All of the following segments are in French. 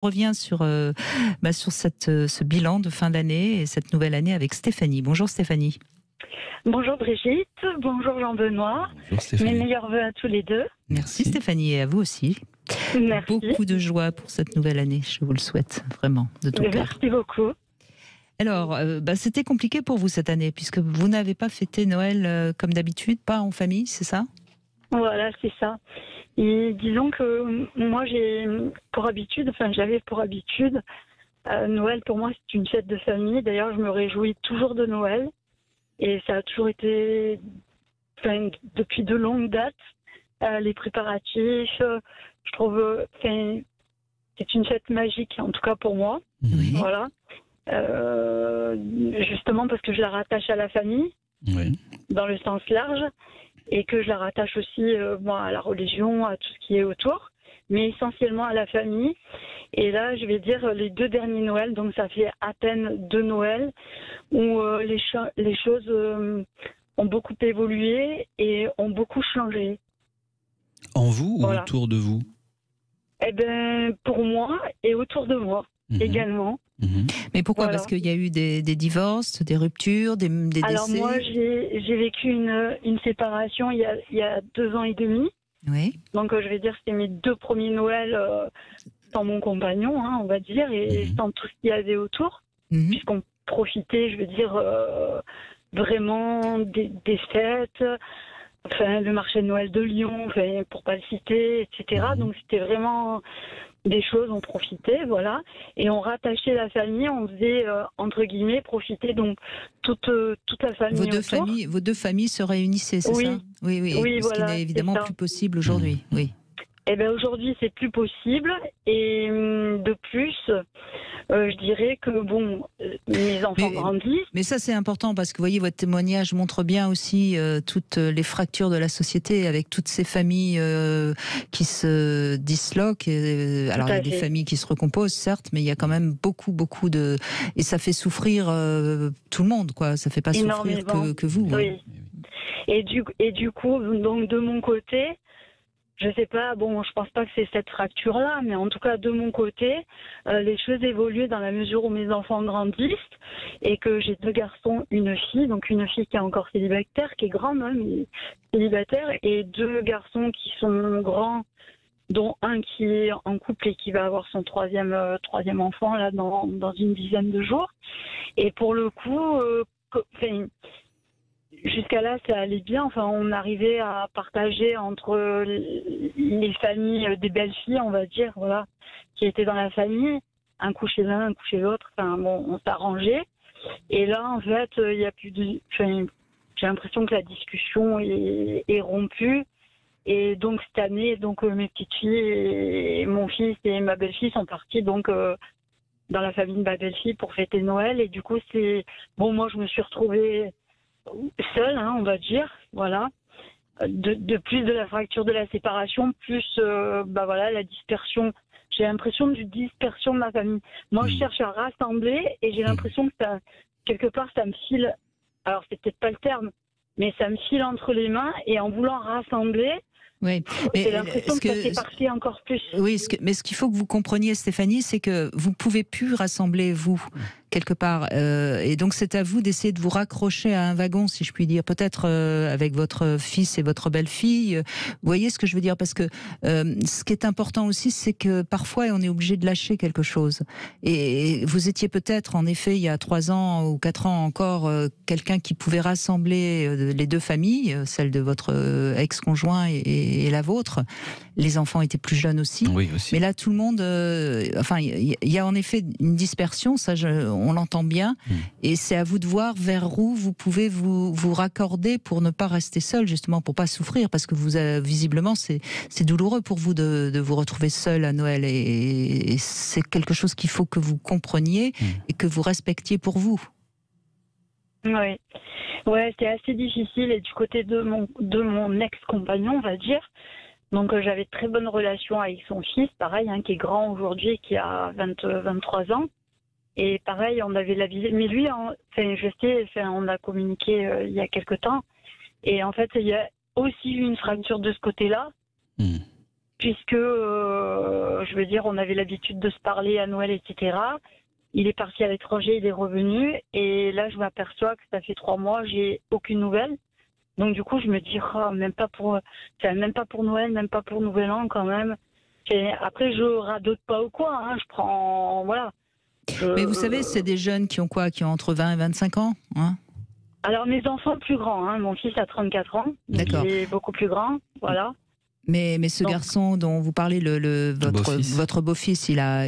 revient sur ce bilan de fin d'année et cette nouvelle année avec Stéphanie. Bonjour Stéphanie. Bonjour Brigitte, bonjour Jean-Benoît. Bonjour Stéphanie. Mes meilleurs vœux à tous les deux. Merci Stéphanie et à vous aussi. Merci. Beaucoup de joie pour cette nouvelle année, je vous le souhaite vraiment de tout cœur. Merci beaucoup. Alors, c'était compliqué pour vous cette année puisque vous n'avez pas fêté Noël comme d'habitude, pas en famille, c'est ça ? Voilà, c'est ça. Et disons que moi j'avais pour habitude, Noël pour moi c'est une fête de famille. D'ailleurs, je me réjouis toujours de Noël. Et ça a toujours été, depuis de longues dates, les préparatifs. Je trouve, c'est une fête magique, en tout cas pour moi. Oui. Voilà. Justement parce que je la rattache à la famille, Oui. dans le sens large, et que je la rattache aussi à la religion, à tout ce qui est autour, mais essentiellement à la famille. Et là, je vais dire les 2 derniers Noëls, donc ça fait à peine 2 Noëls, où les choses ont beaucoup évolué et ont beaucoup changé. En vous ou Voilà. autour de vous? Eh bien, pour moi et autour de moi également. Mais pourquoi ? Voilà. Parce qu'il y a eu des divorces, des ruptures, des Alors décès. moi, j'ai vécu une séparation il y a 2 ans et demi. Oui. Donc je vais dire que c'était mes 2 premiers Noëls sans mon compagnon, on va dire, et sans tout ce qu'il y avait autour, puisqu'on profitait, je veux dire, vraiment des fêtes, le marché de Noël de Lyon, pour pas le citer, etc. Donc c'était vraiment des choses, on profitait, voilà, et on rattachait la famille, on faisait entre guillemets profiter donc toute la famille. Vos deux familles se réunissaient, c'est ça ? Oui, Oui, ce voilà, qui n'est évidemment c'est ça. plus possible aujourd'hui. Oui. Eh bien aujourd'hui c'est plus possible, et de plus je dirais que mes enfants grandissent. Mais ça c'est important parce que vous voyez, votre témoignage montre bien aussi toutes les fractures de la société avec toutes ces familles qui se disloquent. Alors il y a des familles qui se recomposent certes, mais il y a quand même beaucoup de... Et ça fait souffrir tout le monde, quoi. Ça fait pas souffrir que vous. Oui. Et du coup, donc de mon côté, je sais pas, je pense pas que c'est cette fracture-là, mais en tout cas, de mon côté, les choses évoluent dans la mesure où mes enfants grandissent et que j'ai 2 garçons, une fille, donc une fille qui est encore célibataire, qui est grande, mais célibataire, et 2 garçons qui sont grands, dont un qui est en couple et qui va avoir son troisième enfant là dans une dizaine de jours. Et pour le coup, jusqu'à là, ça allait bien. On arrivait à partager entre les familles des belles-filles, on va dire, voilà, qui étaient dans la famille, un coup chez l'un, un coup chez l'autre. On s'arrangeait. Et là, en fait, il y a plus de... j'ai l'impression que la discussion est rompue. Et donc, cette année, mes petites filles et mon fils et ma belle-fille sont partis dans la famille de ma belle-fille pour fêter Noël. Et du coup, moi, je me suis retrouvée seule, on va dire, voilà. De plus de la fracture de la séparation, plus la dispersion. J'ai l'impression d'une dispersion de ma famille. Moi, je cherche à rassembler et j'ai l'impression que ça, quelque part, ça me file. Alors, c'est peut-être pas le terme, mais ça me file entre les mains et en voulant rassembler. Oui, j'ai l'impression que ça s'éparpille encore plus. Oui, mais ce qu'il faut que vous compreniez, Stéphanie, c'est que vous ne pouvez plus rassembler, vous, quelque part. Et donc, c'est à vous d'essayer de vous raccrocher à un wagon, si je puis dire. Peut-être avec votre fils et votre belle-fille. Vous voyez ce que je veux dire ? Parce que ce qui est important aussi, c'est que parfois, on est obligé de lâcher quelque chose. Et vous étiez peut-être, en effet, il y a 3 ans ou 4 ans encore, quelqu'un qui pouvait rassembler les 2 familles, celle de votre ex-conjoint et la vôtre. Les enfants étaient plus jeunes aussi. Oui, aussi. Mais là, tout le monde... il y a en effet une dispersion, ça, on l'entend bien. Et c'est à vous de voir vers où vous pouvez vous raccorder pour ne pas rester seul, justement, pour pas souffrir. Parce que visiblement, c'est douloureux pour vous de vous retrouver seul à Noël. Et c'est quelque chose qu'il faut que vous compreniez et que vous respectiez pour vous. Oui. Ouais, c'était assez difficile. Et du côté de mon ex-compagnon, on va dire, donc j'avais de très bonnes relations avec son fils, pareil, qui est grand aujourd'hui, qui a 23 ans. Et pareil, on avait la visite. Mais lui, on a communiqué il y a quelque temps. Et en fait, il y a aussi eu une fracture de ce côté-là. puisque, je veux dire, on avait l'habitude de se parler à Noël, etc. Il est parti à l'étranger, il est revenu, et là, je m'aperçois que ça fait 3 mois, j'ai aucune nouvelle. Donc, du coup, je me dis, même pas pour Noël, même pas pour Nouvel An, quand même. Après, je radote pas ou quoi, hein, je prends, voilà. Mais vous savez, c'est des jeunes qui ont quoi? Qui ont entre 20 et 25 ans, hein? Alors, mes enfants plus grands, hein, mon fils a 34 ans, D'accord. Il est beaucoup plus grand, voilà. Mais ce garçon dont vous parlez, votre beau-fils, il a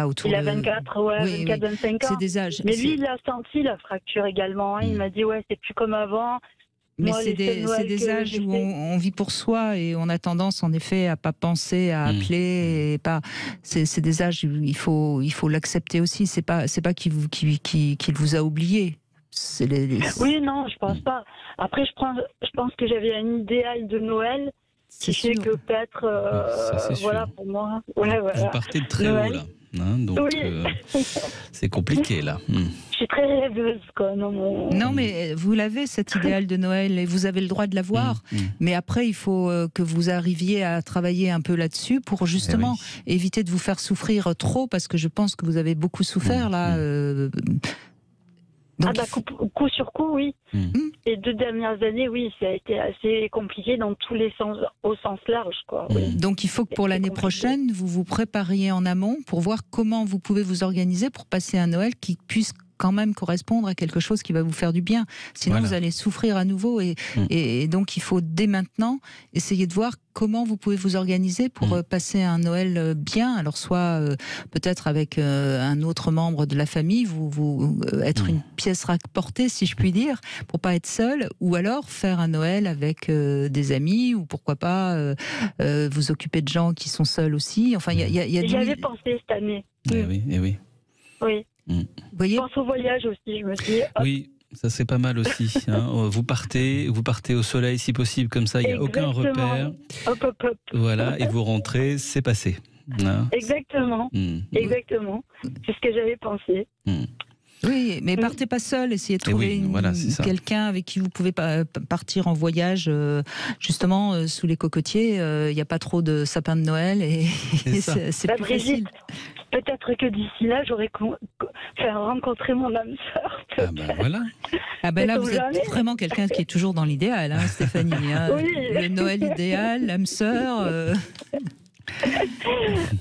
autour de... Il a 24, ouais, oui, 24, 25 ans. C'est des âges. Mais lui, il a senti la fracture également, hein. Il m'a dit, ouais, c'est plus comme avant. Mais moi, c'est des âges où on vit pour soi et on a tendance, en effet, à pas penser, à appeler. Et pas. C'est des âges où il faut l'accepter aussi. C'est pas qu'il vous a oublié. Oui, non, je pense pas. Après, je pense que j'avais un idéal de Noël qui fait que peut-être, voilà, pour moi. Ouais, voilà. Vous partez de très haut, là. Hein, donc, oui. C'est compliqué, là. Je suis très rêveuse, quoi. Non, mais vous l'avez, cet idéal de Noël, et vous avez le droit de l'avoir. Mais après, il faut que vous arriviez à travailler un peu là-dessus pour justement éviter de vous faire trop, parce que je pense que vous avez beaucoup souffert, là. Donc, coup sur coup, oui. Les 2 dernières années, oui, ça a été assez compliqué dans tous les sens, au sens large, quoi. Oui. Donc il faut que pour l'année prochaine, vous vous prépariez en amont pour voir comment vous pouvez vous organiser pour passer un Noël qui puisse quand même correspondre à quelque chose qui va vous faire du bien. Sinon, vous allez souffrir à nouveau. Et donc, il faut dès maintenant essayer de voir comment vous pouvez vous organiser pour passer un Noël bien. Alors, soit peut-être avec un autre membre de la famille, vous être une pièce rapportée, si je puis dire, pour pas être seul, ou alors faire un Noël avec des amis, ou pourquoi pas vous occuper de gens qui sont seuls aussi. Enfin, il y a J'y avais pensé cette année. Oui. Vous voyez, je pense au voyage aussi, je me dis. Oui, ça c'est pas mal aussi. Hein. Vous partez au soleil si possible, comme ça il n'y a aucun repère. Hop. Voilà, et vous rentrez, c'est passé. Hein. Exactement. Exactement. C'est ce que j'avais pensé. Oui, mais partez pas seul, essayez de trouver quelqu'un avec qui vous pouvez partir en voyage, justement sous les cocotiers. Il n'y a pas trop de sapins de Noël et c'est plus Brigitte, facile. Peut-être que d'ici là, j'aurais rencontré mon âme sœur. Ah ben voilà. Ah ben là, vous êtes vraiment quelqu'un qui est toujours dans l'idéal, hein, Stéphanie. Hein. Oui. Le Noël idéal, l'âme sœur.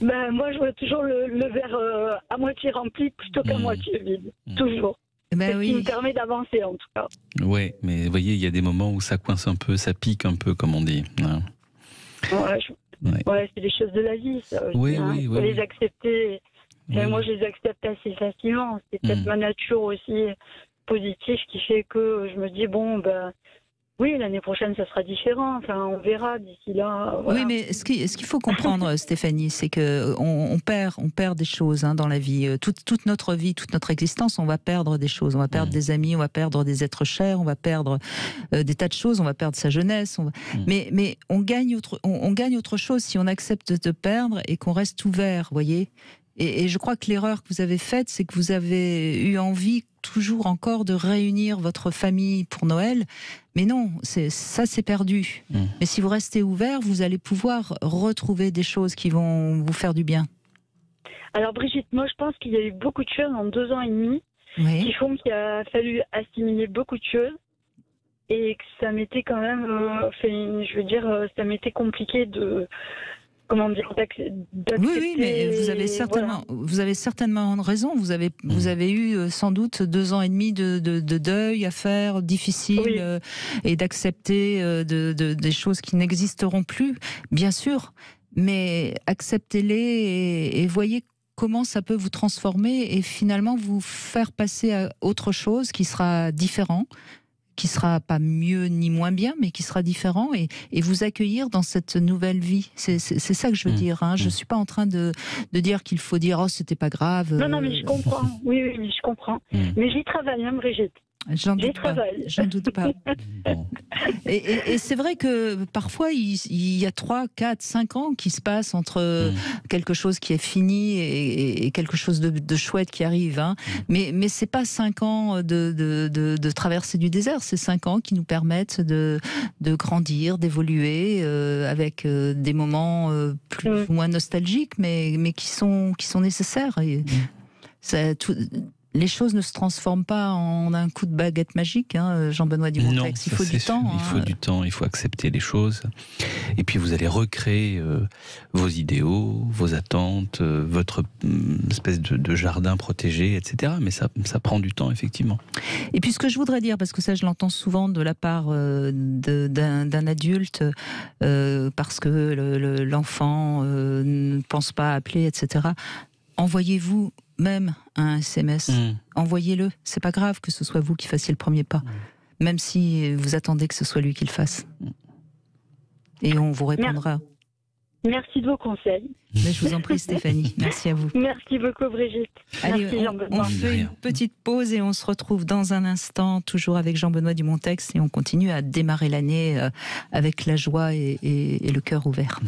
Moi, je vois toujours le verre à moitié rempli plutôt qu'à moitié vide. Toujours. C'est ce qui me permet d'avancer, en tout cas. Oui, mais vous voyez, il y a des moments où ça coince un peu, ça pique un peu, comme on dit. Ouais, c'est des choses de la vie, ça aussi. Il faut les accepter. Moi, je les accepte assez facilement. C'est peut-être ma nature aussi positive qui fait que je me dis, oui, l'année prochaine, ça sera différent. Enfin, on verra d'ici là. Voilà. Oui, mais ce qu'il faut comprendre, Stéphanie, c'est qu'on perd des choses dans la vie. Toute notre vie, toute notre existence, on va perdre des choses. On va perdre des amis, on va perdre des êtres chers, on va perdre des tas de choses, on va perdre sa jeunesse. Mais on gagne autre chose si on accepte de perdre et qu'on reste ouvert, voyez. Et je crois que l'erreur que vous avez faite, c'est que vous avez eu envie toujours encore de réunir votre famille pour Noël. Mais non, ça c'est perdu. Mais si vous restez ouvert, vous allez pouvoir retrouver des choses qui vont vous faire du bien. Alors Brigitte, moi je pense qu'il y a eu beaucoup de choses en 2 ans et demi qui font qu'il a fallu assimiler beaucoup de choses et que ça m'était quand même, ça m'était compliqué de... Comment dire, d'accepter. Oui, mais vous avez certainement raison. Vous avez eu sans doute 2 ans et demi de deuil à faire, difficile, et d'accepter des choses qui n'existeront plus, bien sûr. Mais acceptez-les et voyez comment ça peut vous transformer et finalement vous faire passer à autre chose qui sera différent, qui sera pas mieux ni moins bien, mais qui sera différent et vous accueillir dans cette nouvelle vie. C'est ça que je veux dire. Hein. Je suis pas en train de dire qu'il faut dire oh c'était pas grave. Non, mais je comprends. Oui, mais je comprends. Mais j'y travaille, Brigitte. J'en J'y doute pas. travaille. J'en doute pas. Bon. Et c'est vrai que parfois, il y a 3, 4, 5 ans qui se passent entre quelque chose qui est fini et quelque chose de chouette qui arrive. Hein. Mais c'est pas 5 ans de traversée du désert, c'est 5 ans qui nous permettent de grandir, d'évoluer avec des moments plus ou moins nostalgiques, mais qui sont nécessaires. Et les choses ne se transforment pas en un coup de baguette magique, hein, Jean-Benoît Dumontex. Il faut du temps. Il faut du temps, il faut accepter les choses. Et puis vous allez recréer vos idéaux, vos attentes, votre espèce de jardin protégé, etc. Mais ça prend du temps, effectivement. Et puis ce que je voudrais dire, parce que ça je l'entends souvent de la part d'un adulte, parce que l'enfant ne pense pas appeler, etc. Envoyez-vous même un SMS. Envoyez-le. C'est pas grave que ce soit vous qui fassiez le premier pas. Même si vous attendez que ce soit lui qui le fasse. Et on vous répondra. Merci de vos conseils. Mais je vous en prie, Stéphanie. Merci à vous. Merci beaucoup, Brigitte. Allez, Merci, on fait une petite pause et on se retrouve dans un instant, toujours avec Jean-Benoît Dumontex, et on continue à démarrer l'année avec la joie et le cœur ouvert.